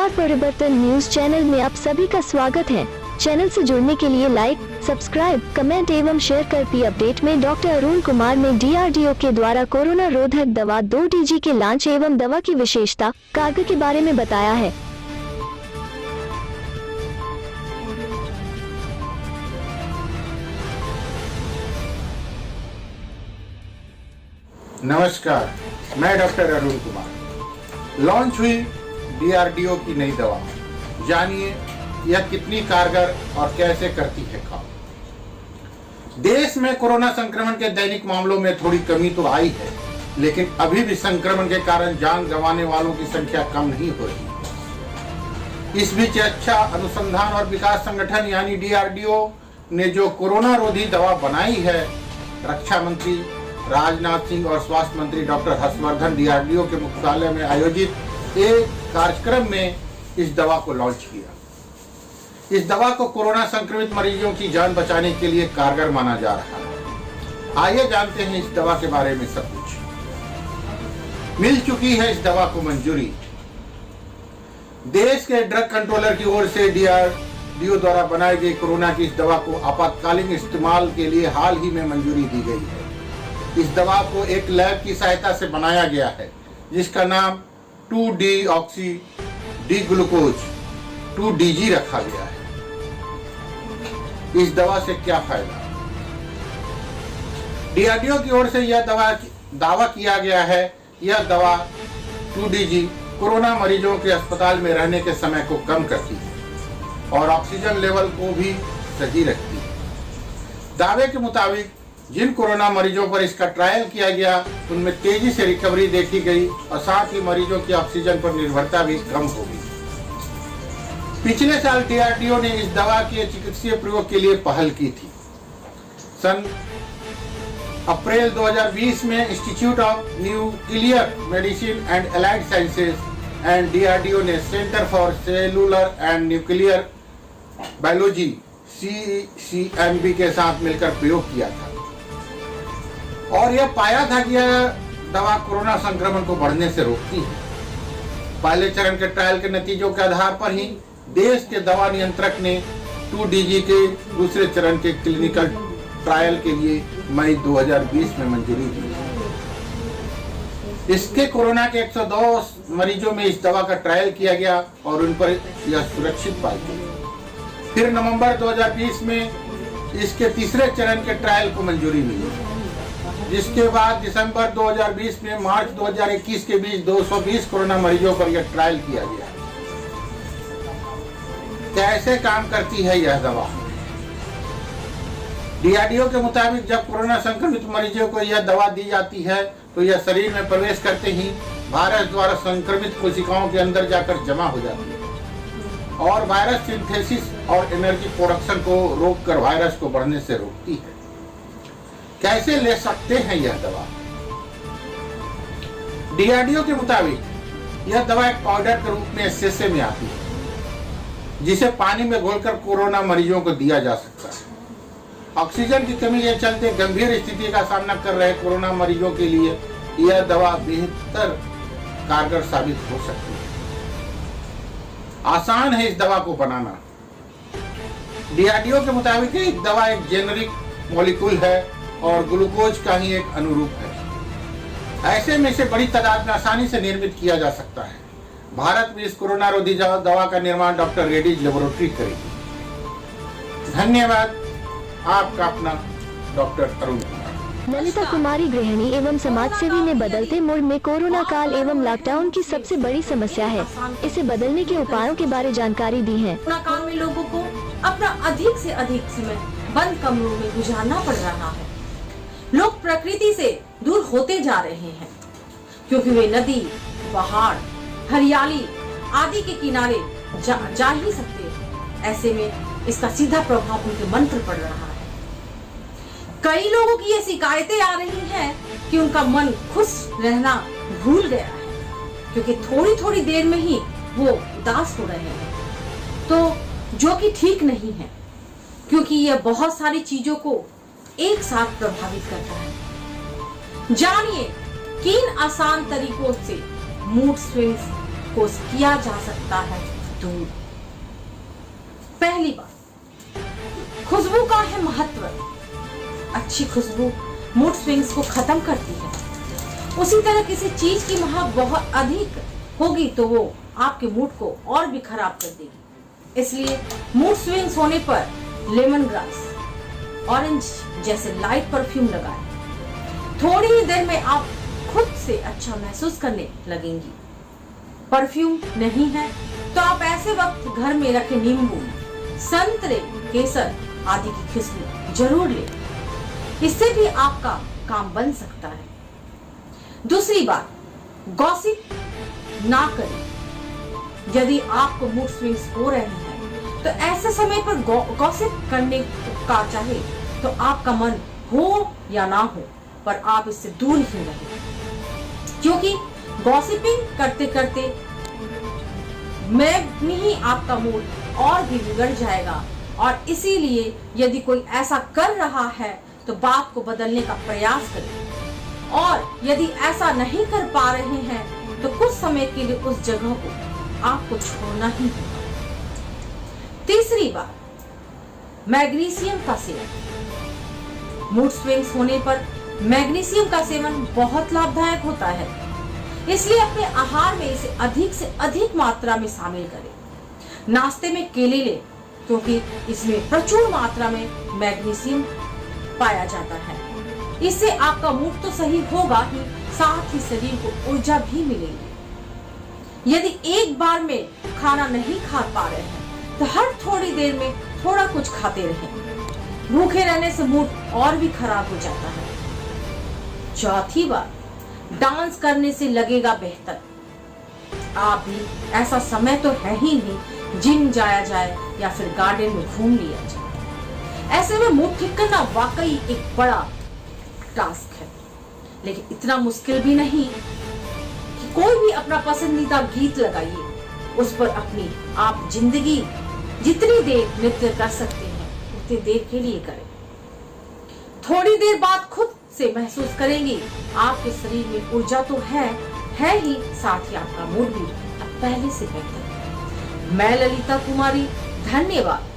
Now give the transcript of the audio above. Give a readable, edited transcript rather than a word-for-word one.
नमस्कार, परिवर्तन news channel में आप सभी का स्वागत है। चैनल से जुड़ने के लिए लाइक, सब्सक्राइब, कमेंट एवं शेयर कर पी अपडेट में डॉक्टर अरुण कुमार ने DRDO के द्वारा कोरोना रोधक दवा 2DG के लॉन्च एवं दवा की विशेषता कार्य के बारे में बताया है। नमस्कार, मैं डॉक्टर अरुण कुमार। लॉन्च हुई DRDO की नई दवा, जानिए यह कितनी कारगर और कैसे करती है काम। देश में कोरोना संक्रमण के दैनिक मामलों में थोड़ी कमी तो आई है, लेकिन अभी भी संक्रमण के कारण जान गंवाने वालों की संख्या कम नहीं हो रही। इस बीच अच्छा अनुसंधान और विकास संगठन यानी DRDO ने जो कोरोना रोधी दवा बनाई है, रक्षा मंत्री राजनाथ सिंह और स्वास्थ्य मंत्री डॉक्टर हर्षवर्धन DRDO के मुख्यालय में आयोजित एक कार्यक्रम में इस दवा को लॉन्च किया। इस दवा को कोरोना संक्रमित मरीजों की जान बचाने के लिए कारगर माना जा रहा है। आइए जानते हैं इस दवा के बारे में सब कुछ। मिल चुकी है इस दवा को मंजूरी। देश के ड्रग कंट्रोलर की ओर से DRDO द्वारा बनाई गई कोरोना की इस दवा को आपातकालीन इस्तेमाल के लिए हाल ही में मंजूरी दी गई है। इस दवा को एक लैब की सहायता से बनाया गया है, जिसका नाम 2-डीऑक्सी डी ग्लूकोज 2DG रखा गया है। इस दवा से क्या फायदा? DRDO की ओर से यह दावा किया गया है। यह दवा 2DG कोरोना मरीजों के अस्पताल में रहने के समय को कम करती है और ऑक्सीजन लेवल को भी सही रखती है। दावे के मुताबिक जिन कोरोना मरीजों पर इसका ट्रायल किया गया, उनमें तेजी से रिकवरी देखी गई और साथ ही मरीजों की ऑक्सीजन पर निर्भरता भी कम हो गई। पिछले साल DRDO ने इस दवा के चिकित्सीय प्रयोग के लिए पहल की थी। सन अप्रैल 2020 में institute of nuclear medicine and allied sciences and DRDO ने centre for cellular and nuclear biology CCMB के साथ मिलकर प्रयोग किया था और यह पाया था कि यह दवा कोरोना संक्रमण को बढ़ने से रोकती है। पहले चरण के ट्रायल के नतीजों के आधार पर ही देश के दवा नियंत्रक ने 2DG के दूसरे चरण के क्लिनिकल ट्रायल के लिए मई 2020 में मंजूरी दी। इसके कोरोना के 102 मरीजों में इस दवा का ट्रायल किया गया और उन पर यह सुरक्षित पाई गई। फिर नवंबर 2020 में इसके तीसरे चरण के ट्रायल को मंजूरी मिली, जिसके बाद दिसंबर 2020 में मार्च 2021 के बीच 220 कोरोना मरीजों पर यह ट्रायल किया गया। कैसे काम करती है यह दवा? DRDO के मुताबिक जब कोरोना संक्रमित मरीजों को यह दवा दी जाती है, तो यह शरीर में प्रवेश करते ही वायरस द्वारा संक्रमित कोशिकाओं के अंदर जाकर जमा हो जाती है और वायरस सिंथेसिस और एनर्जी प्रोडक्शन को रोककर वायरस को बढ़ने से रोकती है। कैसे ले सकते हैं यह दवा? DRDO के मुताबिक यह दवा एक पाउडर के रूप में SSA में आती है, जिसे पानी में घोलकर कोरोना मरीजों को दिया जा सकता है। ऑक्सीजन की कमी के चलते गंभीर स्थिति का सामना कर रहे कोरोना मरीजों के लिए यह दवा बेहतर कारगर साबित हो सकती है। आसान है इस दवा को बनाना। DRDO के मुताबिक एक दवा एक जेनेरिक मॉलिक्यूल है और ग्लूकोज का ही एक अनुरूप है। ऐसे में इसे बड़ी तादाद में आसानी से निर्मित किया जा सकता है। भारत में इस कोरोना रोधी दवा का निर्माण डॉक्टर रेड्डीज लेबोरेटरी करेगी। धन्यवाद। आपका अपना डॉक्टर अरुण कुमार। ललिता कुमारी गृहिणी एवं समाजसेवी ने बदलते मोड़ में कोरोना काल एवं लॉकडाउन की सबसे बड़ी समस्या है, इसे बदलने के उपायों के बारे जानकारी दी है। कोरोना काल में लोगों को अपना अधिक से अधिक समय बंद कमरों में गुजारना पड़ रहा है। लोग प्रकृति से दूर होते जा रहे हैं, क्योंकि वे नदी, पहाड़, हरियाली आदि के किनारे जा ही सकते। ऐसे में इसका सीधा प्रभाव उनके मन पर पड़ रहा है। कई लोगों की ये शिकायतें आ रही हैं कि उनका मन खुश रहना भूल गया है, क्योंकि थोड़ी थोड़ी देर में ही वो उदास हो रहे हैं, तो जो कि ठीक नहीं है, क्योंकि यह बहुत सारी चीजों को एक साथ प्रभावित करता है। जानिए किन आसान तरीकों से मूड स्विंग्स को किया जा सकता है दूर। पहली बात, खुशबू का है महत्व। अच्छी खुशबू मूड स्विंग्स को खत्म करती है। उसी तरह किसी चीज की महक बहुत अधिक होगी तो वो आपके मूड को और भी खराब कर देगी। इसलिए मूड स्विंग्स होने पर लेमन ग्रास, ऑरेंज जैसे लाइट परफ्यूम लगाएं। थोड़ी ही देर में आप खुद से अच्छा महसूस करने लगेंगी। परफ्यूम नहीं है तो आप ऐसे वक्त घर में रखे नींबू, संतरे, केसर आदि की खुशबू जरूर लें। इससे भी आपका काम बन सकता है। दूसरी बात, गॉसिप ना करें। यदि आपको मूड स्विंग्स हो रहे हैं तो ऐसे समय पर गॉसिप करने का चाहे तो आपका मन हो या ना हो, पर आप इससे दूर ही रहें, क्योंकि गॉसिपिंग करते करते में ही आपका मूड और भी बिगड़ जाएगा। और इसीलिए यदि कोई ऐसा कर रहा है तो बात को बदलने का प्रयास करें, और यदि ऐसा नहीं कर पा रहे हैं तो कुछ समय के लिए उस जगह को आपको छोड़ना ही होगा। तीसरी बात, मैग्नीशियम का सेवन। मूड स्विंग्स होने पर मैग्नीशियम का सेवन बहुत लाभदायक होता है, इसलिए अपने आहार में इसे अधिक से अधिक मात्रा में शामिल करें। नाश्ते में केले लें, क्योंकि इसमें प्रचुर मात्रा में मैग्नीशियम पाया जाता है। इससे आपका मूड तो सही होगा ही, साथ ही शरीर को ऊर्जा भी मिलेगी। यदि एक बार में खाना नहीं खा पा रहे हैं तो हर थोड़ी देर में थोड़ा कुछ खाते रहें। भूखे रहने से मूड और भी खराब हो जाता है। चौथी बात, डांस करने से लगेगा बेहतर। आप भी ऐसा समय तो है ही नहीं जिम जाया जाए या फिर गार्डन में घूम लिया जाए। ऐसे में मूड ठीक करना वाकई एक बड़ा टास्क है, लेकिन इतना मुश्किल भी नहीं कि कोई भी अपना पसंदीदा गीत लगाइए, उस पर अपनी आप जिंदगी जितनी देर नृत्य कर सकते हैं उतनी देर के लिए करें। थोड़ी देर बाद खुद से महसूस करेंगे आपके शरीर में ऊर्जा तो है ही, साथ ही आपका मूड भी अब पहले से बेहतर है। मैं ललिता कुमारी, धन्यवाद।